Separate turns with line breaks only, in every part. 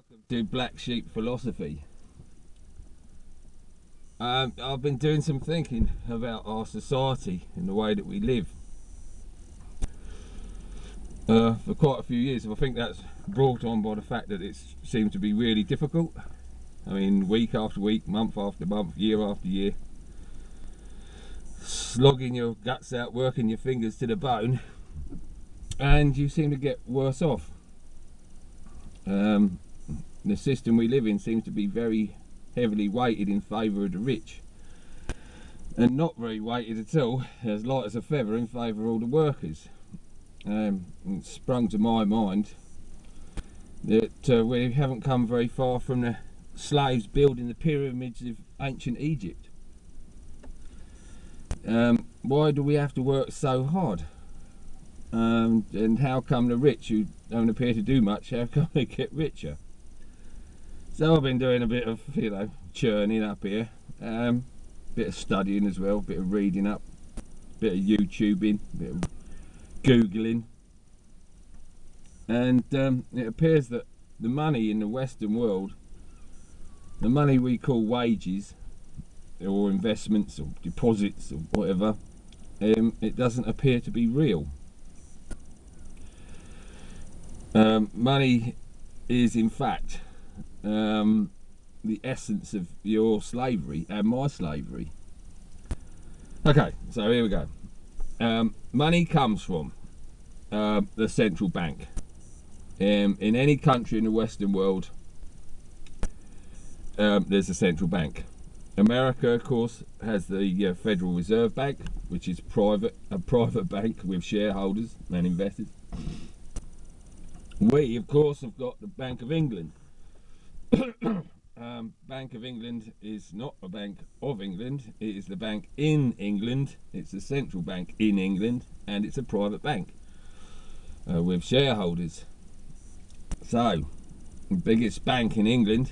Welcome to Black Sheep Philosophy. I've been doing some thinking about our society and the way that we live for quite a few years. I think that's brought on by the fact that it seems to be really difficult. I mean, week after week, month after month, year after year, slogging your guts out, working your fingers to the bone, and you seem to get worse off. The system we live in seems to be very heavily weighted in favour of the rich, and not very weighted at all, as light as a feather, in favour of all the workers. It sprung to my mind that we haven't come very far from the slaves building the pyramids of ancient Egypt. Why do we have to work so hard? And how come the rich, who don't appear to do much, how come they get richer? So I've been doing a bit of, churning up here, bit of studying as well, bit of reading up, bit of YouTubing, bit of Googling, and it appears that the money in the Western world, the money we call wages, or investments, or deposits, or whatever, it doesn't appear to be real. Money is in fact the essence of your slavery and my slavery. Okay, so here we go. Money comes from the central bank. In any country in the Western world, there's a central bank. America, of course, has the Federal Reserve Bank, which is a private bank with shareholders and investors. We, of course, have got the Bank of England. Bank of England is not a Bank of England, it is the bank in England. It's the central bank in England, and it's a private bank with shareholders. So, the biggest bank in England,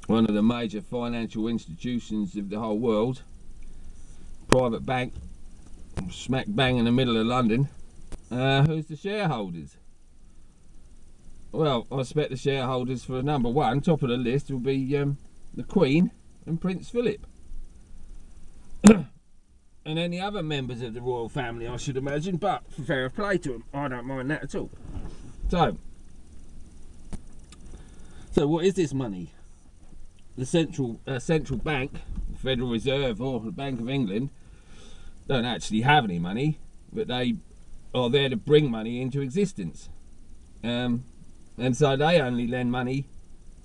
one of the major financial institutions of the whole world, private bank, smack bang in the middle of London. Who's the shareholders? Well, I expect the shareholders for number one, top of the list, will be the Queen and Prince Philip. And any other members of the royal family, I should imagine, but for fair play to them, I don't mind that at all. So what is this money? The central bank, the Federal Reserve or the Bank of England, don't actually have any money, but they are there to bring money into existence. And so they only lend money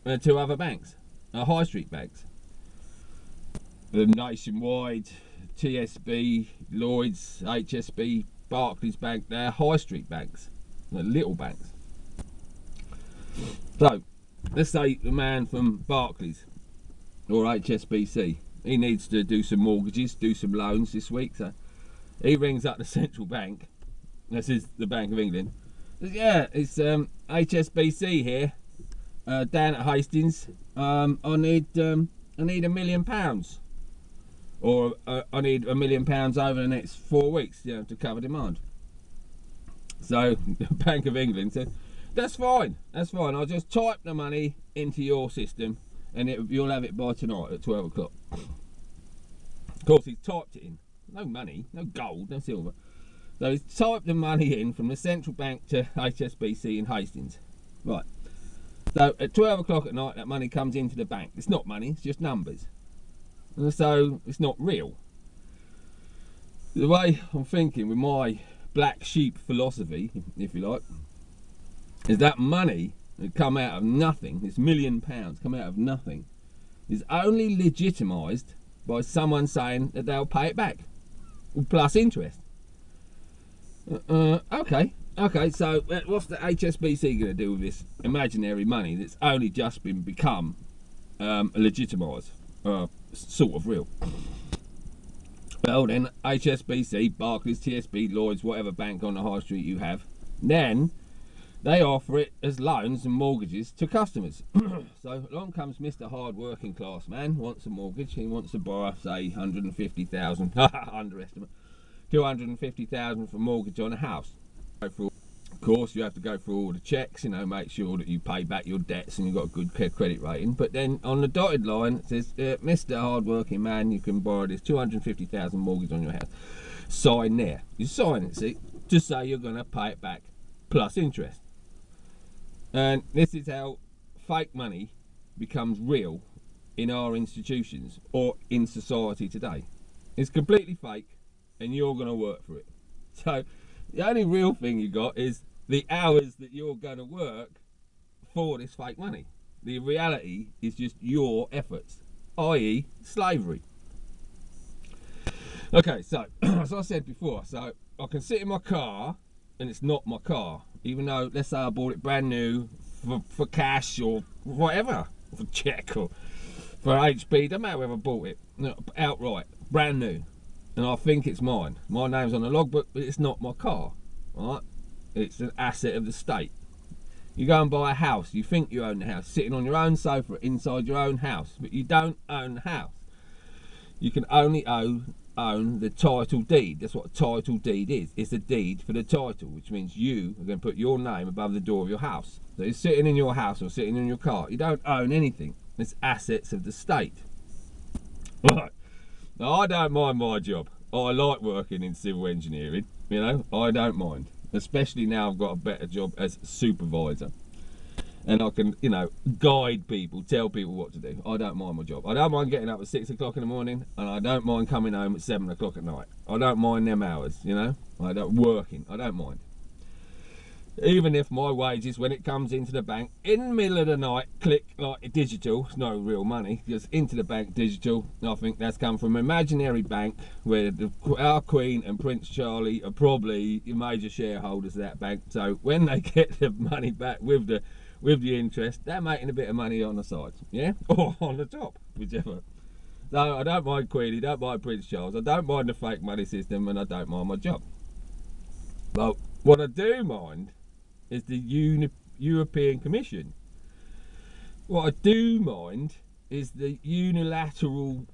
to other banks, high street banks. The Nationwide, TSB, Lloyds, HSB, Barclays Bank, they're high street banks, they're little banks. So, let's say the man from Barclays or HSBC, he needs to do some mortgages, do some loans this week, so he rings up the central bank, this is the Bank of England. Yeah, it's HSBC here, down at Hastings. I need £1 million, or I need £1 million over the next 4 weeks, to cover demand. So the Bank of England said, that's fine. I'll just type the money into your system, and you'll have it by tonight at 12 o'clock. Of course, he's typed it in. No money, no gold, no silver. So he's typed the money in from the central bank to HSBC in Hastings. Right. So at 12 o'clock at night, that money comes into the bank. It's not money, it's just numbers. And so it's not real. The way I'm thinking with my black sheep philosophy, if you like, is that money that come out of nothing, this £1 million come out of nothing, is only legitimised by someone saying that they'll pay it back, plus interest. Okay, so what's the HSBC going to do with this imaginary money that's only just become legitimised, sort of real? Well then, HSBC, Barclays, TSB, Lloyds, whatever bank on the high street you have, then they offer it as loans and mortgages to customers. So along comes Mr. Hard Working Class Man, wants a mortgage, he wants to borrow, say, 150,000, underestimate, 250,000 for mortgage on a house. For course, you have to go through all the checks, make sure that you pay back your debts and you've got a good credit rating. But then on the dotted line, it says, Mr. Hardworking Man, you can borrow this 250,000 mortgage on your house. Sign there. You sign it, see, to say you're going to pay it back plus interest. And this is how fake money becomes real in our institutions or in society today. It's completely fake and you're going to work for it. So the only real thing you got is the hours that you're going to work for this fake money. The reality is just your efforts, i.e. slavery. Okay, so as I said before, so I can sit in my car and it's not my car, even though, let's say I bought it brand new for cash or whatever, for check or for HP, doesn't matter whether I bought it outright, brand new, and I think it's mine. My name's on the logbook, but it's not my car, right? It's an asset of the state. You go and buy a house, you think you own the house, sitting on your own sofa inside your own house, but you don't own the house. You can only own the title deed. That's what a title deed is. It's a deed for the title, which means you are going to put your name above the door of your house. So it's sitting in your house or sitting in your car. You don't own anything. It's assets of the state. Right. Now, I don't mind my job. I like working in civil engineering. I don't mind. Especially now I've got a better job as supervisor. And I can, guide people, tell people what to do. I don't mind my job. I don't mind getting up at 6 o'clock in the morning, and I don't mind coming home at 7 o'clock at night. I don't mind them hours, I don't working. I don't mind. Even if my wages, when it comes into the bank, in the middle of the night, click like digital, it's no real money, just into the bank digital. I think that's come from an imaginary bank where our Queen and Prince Charlie are probably major shareholders of that bank. So when they get the money back with the interest, they're making a bit of money on the side, yeah, or on the top, whichever. So I don't mind Queenie, don't mind Prince Charles, I don't mind the fake money system, and I don't mind my job. But what I do mind is the European Commission. What I do mind is the unilateral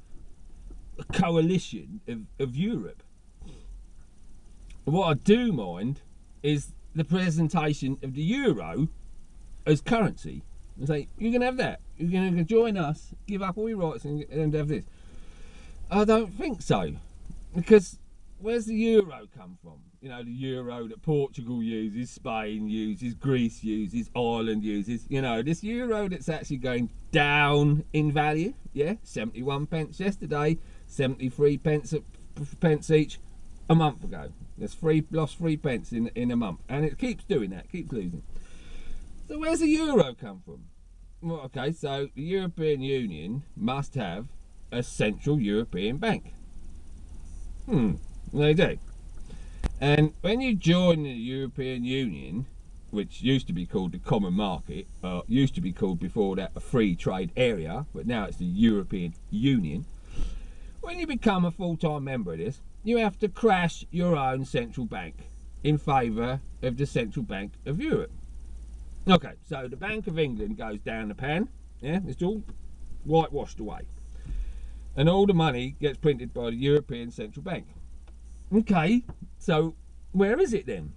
coalition of Europe. What I do mind is the presentation of the euro as currency. And say, you're going to have that. You're going to join us, give up all your rights and have this. I don't think so. Because where's the euro come from? The euro that Portugal uses, Spain uses, Greece uses, Ireland uses. This euro that's actually going down in value. Yeah, 71 pence yesterday, 73 pence each a month ago. That's lost 3 pence in a month. And it keeps doing that, keeps losing. So where's the euro come from? Well, okay, so the European Union must have a central European bank. They do. And when you join the European Union, which used to be called the Common Market, used to be called before that a free trade area, but now it's the European Union. When you become a full-time member of this, you have to crash your own central bank in favour of the Central Bank of Europe. Okay, so the Bank of England goes down the pan, yeah, it's all whitewashed away. And all the money gets printed by the European Central Bank. Okay, so where is it then?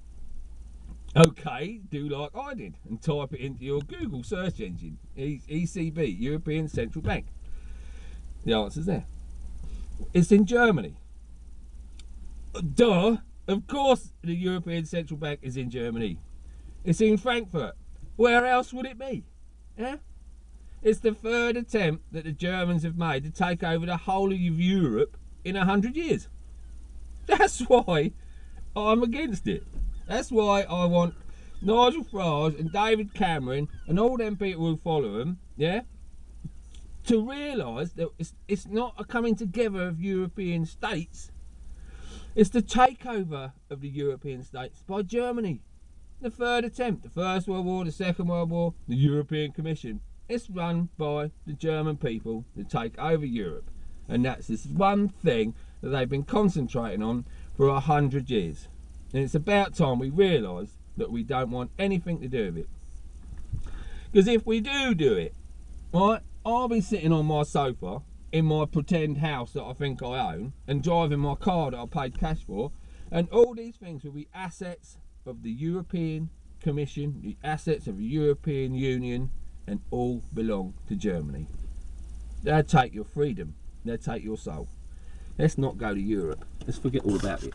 Okay, do like I did and type it into your Google search engine. ECB, European Central Bank. The answer's there. It's in Germany. Duh, of course the European Central Bank is in Germany. It's in Frankfurt. Where else would it be? Yeah? It's the third attempt that the Germans have made to take over the whole of Europe in 100 years. That's why I'm against it. That's why I want Nigel Farage and David Cameron and all them people who follow him, yeah, to realise that it's not a coming together of European states. It's the takeover of the European states by Germany. The third attempt, the First World War, the Second World War, the European Commission. It's run by the German people to take over Europe. And that's this one thing that they've been concentrating on for 100 years. And it's about time we realise that we don't want anything to do with it. Because if we do it, right, I'll be sitting on my sofa in my pretend house that I think I own and driving my car that I paid cash for, and all these things will be assets of the European Commission, the assets of the European Union, and all belong to Germany. They'll take your freedom. They'll take your soul. Let's not go to Europe. Let's forget all about it.